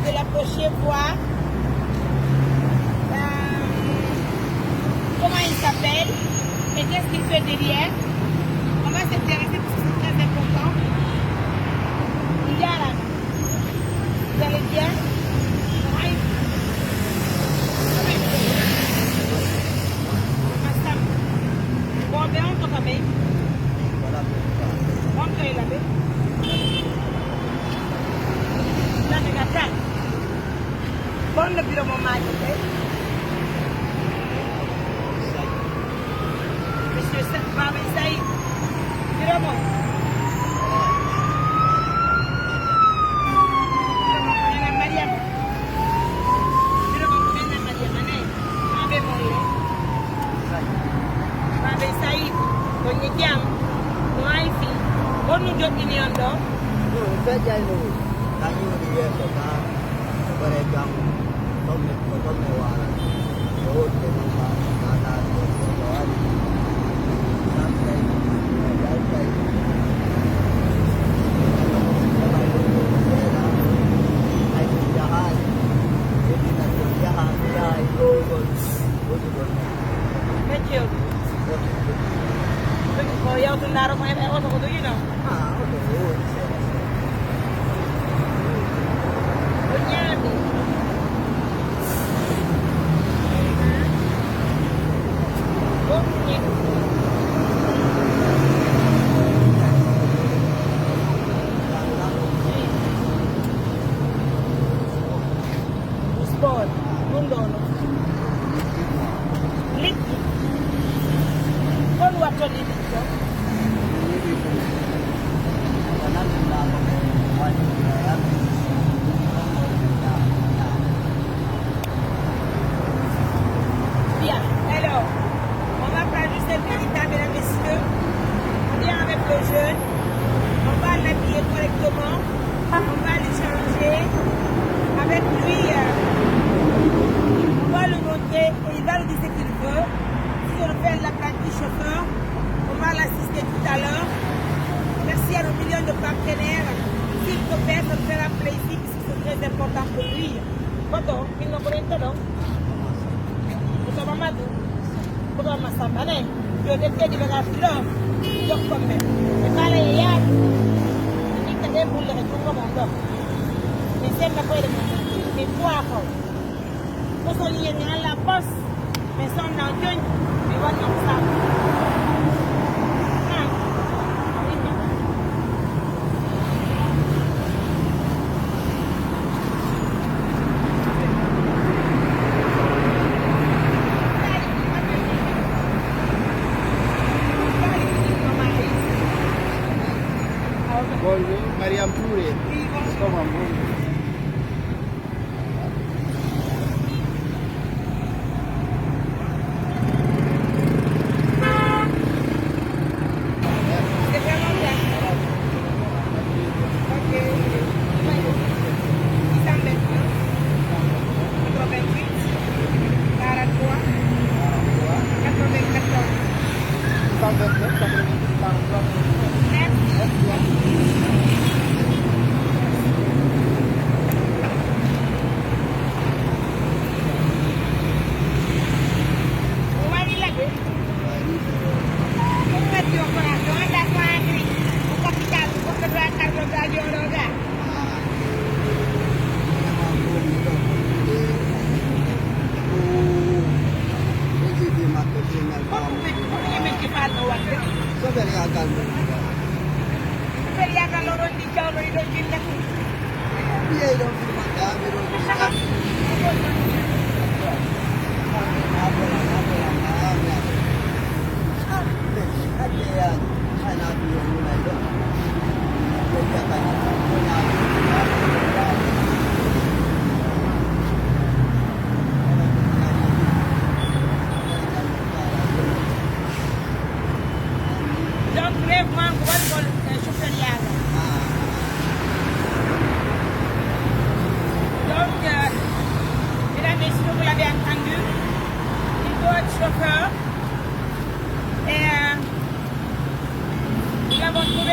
de l'approcher, voir comment il s'appelle et qu'est-ce qu'il fait derrière. On va s'intéresser parce que c'est très important. Il y a là. Vous allez bien? Bon, ben on te ramène. On te ramène. Là, je l'attends. Bon, le bureau, mon mari, Monsieur Mamady Saïd, bureau, mon. Mariame. Bureau, mon, Mariame, Mamady Saïd, on y tient. On nous donne une union d'or. Fouta Djallon, Namoungni Fare, Haute Guinée, Mamadou, pour ma samane, je vais te dire la fleur, je commets. Et pas les yard, je dis que les boules sont comme un dos. Mais c'est ma poêle, mais quoi encore? Nous sommes liés dans la poste, mais sans l'enjeu, mais on n'en sait pas. Mariame Touré, comment vous?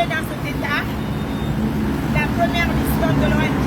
Dans cet état, la première mission de l'ONG